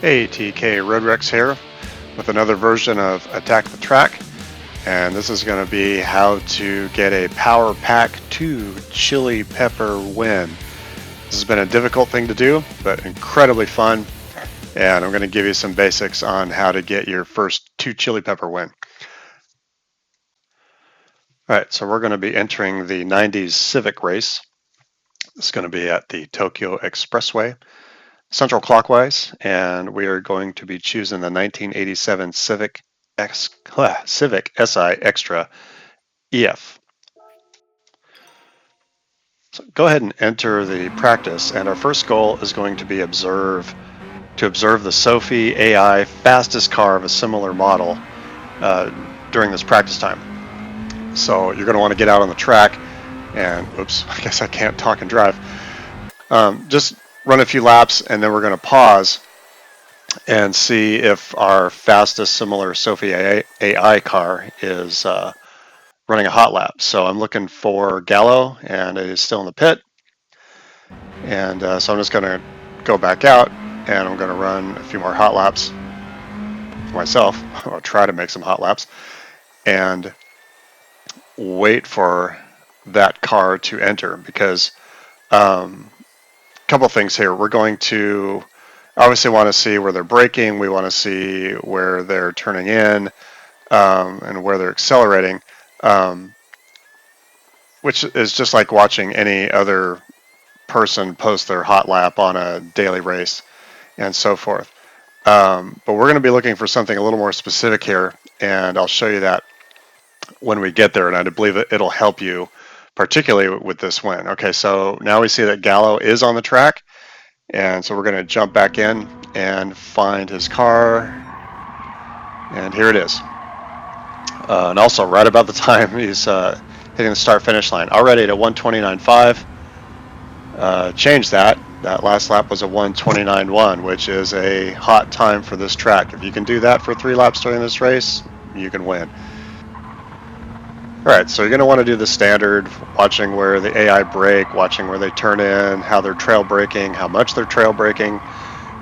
Hey, TK Road Rex here with another version of Attack the Track, and this is going to be how to get a Power Pack 2 Chili Pepper win. This has been a difficult thing to do, but incredibly fun, and I'm going to give you some basics on how to get your first 2 Chili Pepper win. Alright, so we're going to be entering the 90s Civic race. It's going to be at the Tokyo Expressway. Central Clockwise, and we are going to be choosing the 1987 Civic SI Extra EF. So go ahead and enter the practice, and our first goal is going to be observe the Sophie AI fastest car of a similar model during this practice time. So you're going to want to get out on the track and, oops, I guess I can't talk and drive. Just run a few laps, and then we're going to pause and see if our fastest similar Sophie AI car is running a hot lap. So I'm looking for Gallo, and it is still in the pit. And so I'm just going to go back out, and I'm going to run a few more hot laps for myself. I'll try to make some hot laps and wait for that car to enter, because couple things here. We're going to obviously want to see where they're braking. We want to see where they're turning in and where they're accelerating, which is just like watching any other person post their hot lap on a daily race and so forth. But we're going to be looking for something a little more specific here, and I'll show you that when we get there, and I believe that it'll help you particularly with this win. Okay, so now we see that Gallo is on the track, and so we're going to jump back in and find his car, and here it is. And also right about the time he's hitting the start-finish line, already at a 1:29.5. Change that. That last lap was a 1:29.1, which is a hot time for this track. If you can do that for 3 laps during this race, you can win. Alright, so you're going to want to do the standard, watching where the AI brake, watching where they turn in, how they're trail braking, how much they're trail braking,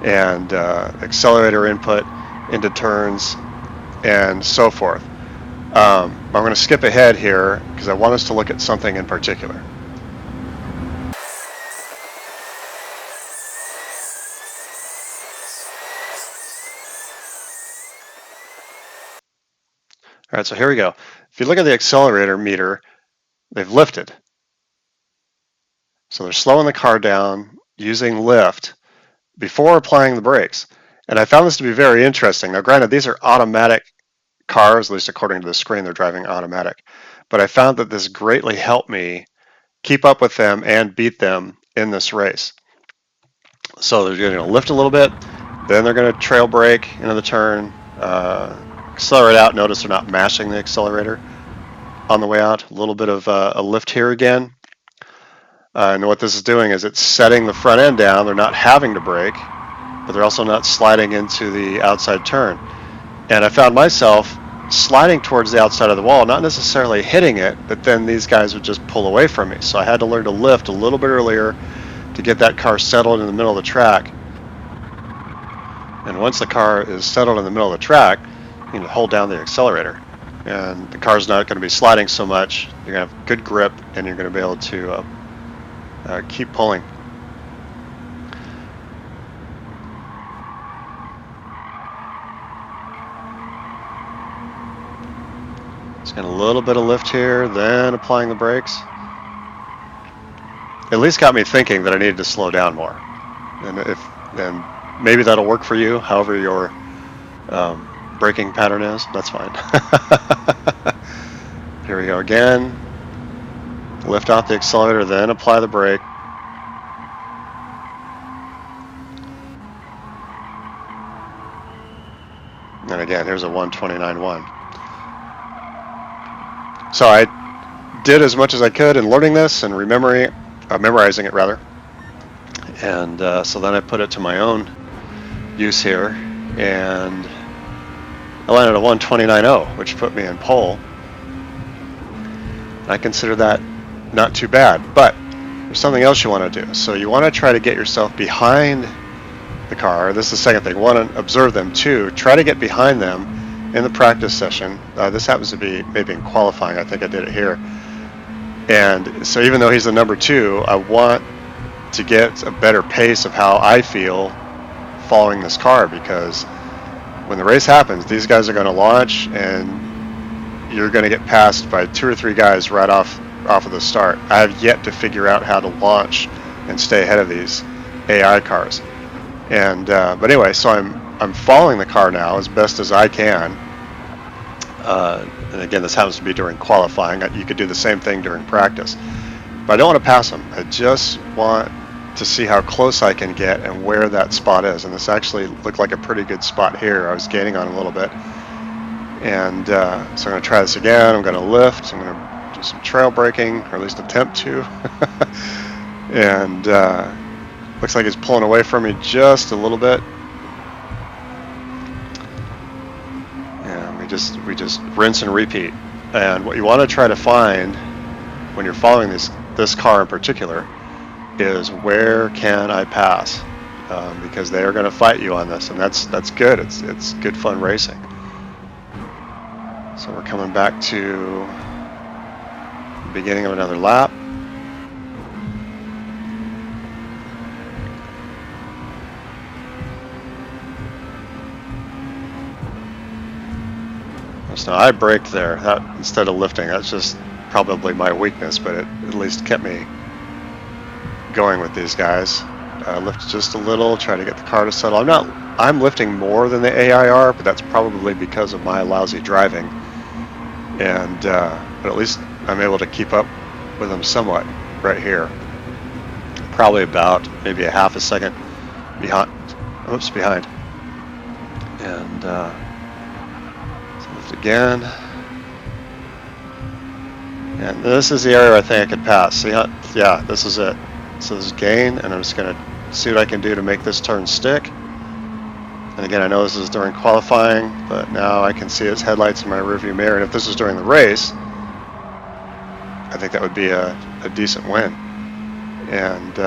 and accelerator input into turns, and so forth. I'm going to skip ahead here because I want us to look at something in particular. Alright, so here we go. If you look at the accelerator meter, they've lifted. So they're slowing the car down using lift before applying the brakes. And I found this to be very interesting. Now, granted, these are automatic cars, at least according to the screen, they're driving automatic. But I found that this greatly helped me keep up with them and beat them in this race. So they're going to lift a little bit, then they're going to trail brake into the turn, accelerate out. Notice they're not mashing the accelerator on the way out. A little bit of a lift here again. And what this is doing is it's setting the front end down. They're not having to brake, but they're also not sliding into the outside turn. And I found myself sliding towards the outside of the wall, not necessarily hitting it, but then these guys would just pull away from me. So I had to learn to lift a little bit earlier to get that car settled in the middle of the track. And once the car is settled in the middle of the track, you can hold down the accelerator, and the car's not going to be sliding so much. You're going to have good grip, and you're going to be able to keep pulling. Just getting a little bit of lift here, then applying the brakes. At least got me thinking that I needed to slow down more. And maybe that'll work for you, however your braking pattern is. That's fine. Here we go again. Lift out the accelerator, then apply the brake. And again, here's a 1:29.1. So I did as much as I could in learning this and memorizing it rather. And so then I put it to my own use here, and I landed a 1:29.0, which put me in pole. I consider that not too bad, but there's something else you want to do. So you want to try to get yourself behind the car. This is the second thing. One, observe them. Two, try to get behind them in the practice session. This happens to be maybe in qualifying. I think I did it here. And so even though he's the number 2, I want to get a better pace of how I feel following this car, because when the race happens, these guys are going to launch and you're going to get passed by 2 or 3 guys right off of the start. I have yet to figure out how to launch and stay ahead of these AI cars. And but anyway, so I'm following the car now as best as I can. And again, this happens to be during qualifying. You could do the same thing during practice. But I don't want to pass them. I just want to see how close I can get and where that spot is. And this actually looked like a pretty good spot here. I was gaining on a little bit. And so I'm going to try this again. I'm going to lift. I'm going to do some trail braking, or at least attempt to. And looks like he's pulling away from me just a little bit. And we just rinse and repeat. And what you want to try to find when you're following this car in particular is, where can I pass? Because they are going to fight you on this, and that's good. It's good fun racing. So we're coming back to the beginning of another lap. So I braked there, that instead of lifting. That's just probably my weakness, but it at least kept me going with these guys. Lift just a little, try to get the car to settle. I'm lifting more than the AI are, but that's probably because of my lousy driving. And but at least I'm able to keep up with them somewhat right here. Probably about maybe a half a second behind. Oops, behind. And so lift again. And this is the area I think I could pass. See, yeah, this is it. So this is gain, and I'm just going to see what I can do to make this turn stick. And again, I know this is during qualifying, but now I can see its headlights in my rearview mirror. And if this was during the race, I think that would be a decent win. And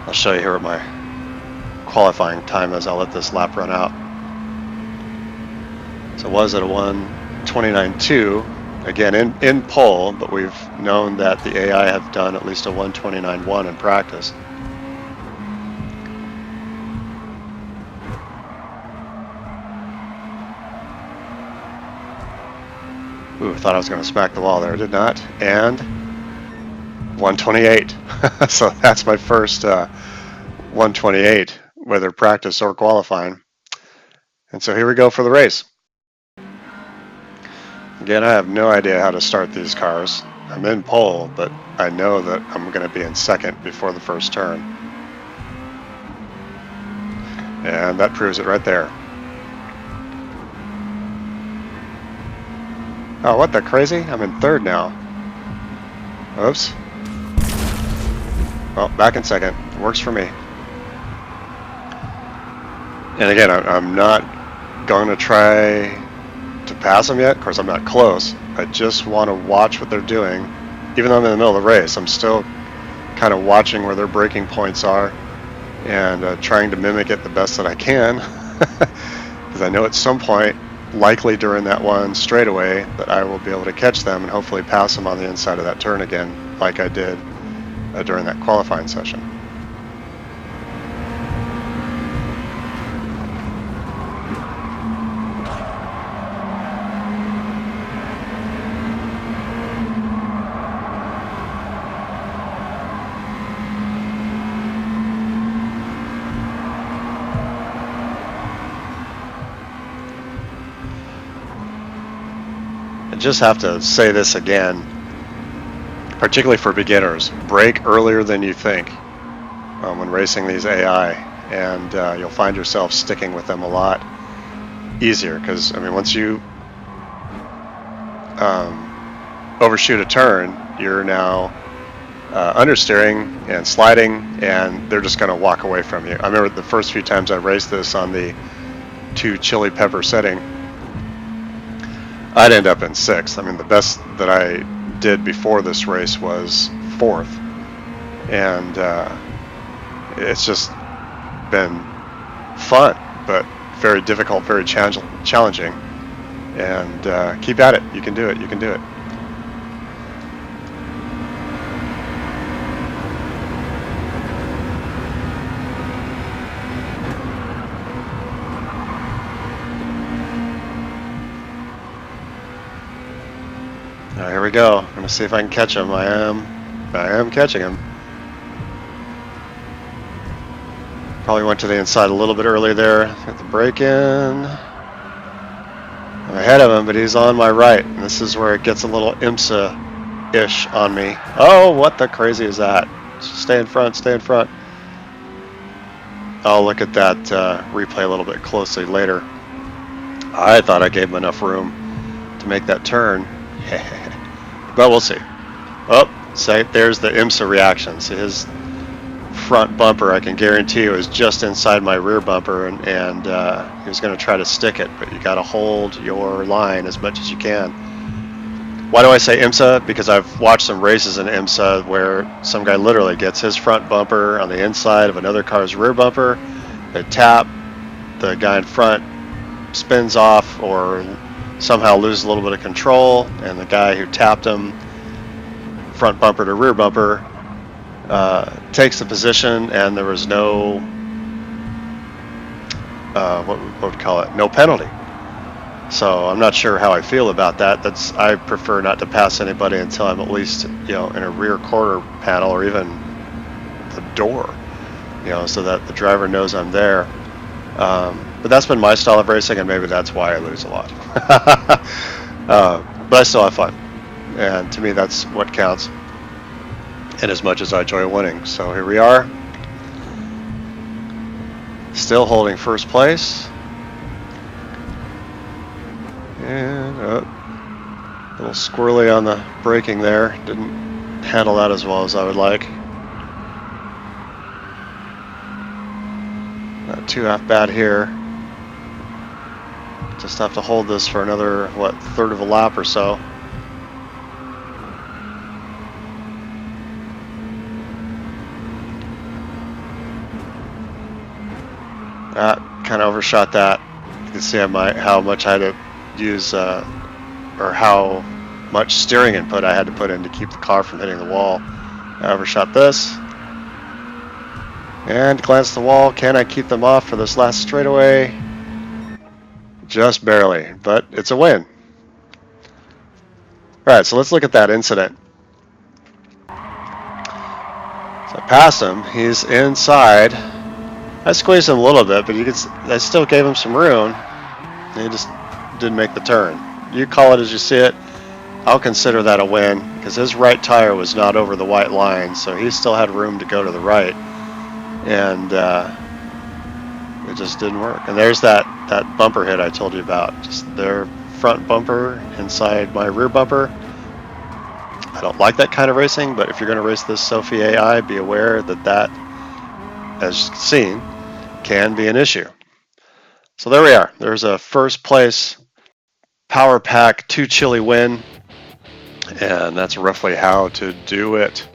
I'll show you here what my qualifying time is. I'll let this lap run out. So it was at a 1:29.2. Again, in pole, but we've known that the AI have done at least a 1:29.1 in practice. Ooh, I thought I was going to smack the wall there. Did not. And 1:28. So that's my first 1:28, whether practice or qualifying. And so here we go for the race. Again, I have no idea how to start these cars. I'm in pole, but I know that I'm going to be in second before the first turn. And that proves it right there. Oh, what the crazy? I'm in third now. Oops. Well, back in second. Works for me. And again, I'm not going to try to pass them yet. Of course, I'm not close. I just want to watch what they're doing. Even though I'm in the middle of the race, I'm still kind of watching where their braking points are and trying to mimic it the best that I can. Because I know at some point, likely during that one straightaway, that I will be able to catch them and hopefully pass them on the inside of that turn again, like I did during that qualifying session. I just have to say this again, particularly for beginners. Brake earlier than you think when racing these AI, and you'll find yourself sticking with them a lot easier, because I mean, once you overshoot a turn, you're now understeering and sliding, and they're just going to walk away from you. I remember the first few times I raced this on the 2 chili pepper setting, I'd end up in 6th. I mean, the best that I did before this race was 4th. And it's just been fun, but very difficult, very challenging. And keep at it. You can do it. You can do it. Now, here we go. I'm gonna see if I can catch him. I am catching him. Probably went to the inside a little bit early there. Got the brake in. I'm ahead of him, but he's on my right. And this is where it gets a little IMSA-ish on me. Oh, what the crazy is that? Stay in front, stay in front. I'll look at that replay a little bit closely later. I thought I gave him enough room to make that turn. But we'll see. Oh, say there's the IMSA reaction. See, his front bumper, I can guarantee you, is just inside my rear bumper, and he was going to try to stick it, but you got to hold your line as much as you can. Why do I say IMSA? Because I've watched some races in IMSA where some guy literally gets his front bumper on the inside of another car's rear bumper. They tap, the guy in front spins off or somehow loses a little bit of control, and the guy who tapped him, front bumper to rear bumper, takes the position, and there was no what would we call it? No penalty. So I'm not sure how I feel about that. I prefer not to pass anybody until I'm at least in a rear quarter panel or even the door, so that the driver knows I'm there. But that's been my style of racing, and maybe that's why I lose a lot. But I still have fun, and to me that's what counts. And as much as I enjoy winning. So here we are, still holding first place. And a little squirrely on the braking there. Didn't handle that as well as I would like. Not too half bad here. Just have to hold this for another, third of a lap or so. Kind of overshot that. You can see how much I had to use, or how much steering input I had to put in to keep the car from hitting the wall. I overshot this. And glance the wall. Can I keep them off for this last straightaway? Just barely, but it's a win. Alright, so let's look at that incident. So I passed him. He's inside. I squeezed him a little bit, but I still gave him some room. He just didn't make the turn. You call it as you see it. I'll consider that a win because his right tire was not over the white line, so he still had room to go to the right, and it just didn't work. And there's that bumper hit I told you about. Just their front bumper inside my rear bumper. I don't like that kind of racing, but if you're going to race this Sophie AI, be aware that, as seen, can be an issue. So there we are. There's a first place Power Pack 2 Chili win, and that's roughly how to do it.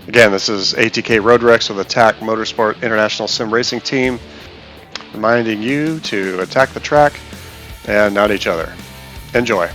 Again, this is ATK Road Rex with Attack Motorsport International Sim Racing Team, reminding you to attack the track and not each other. Enjoy.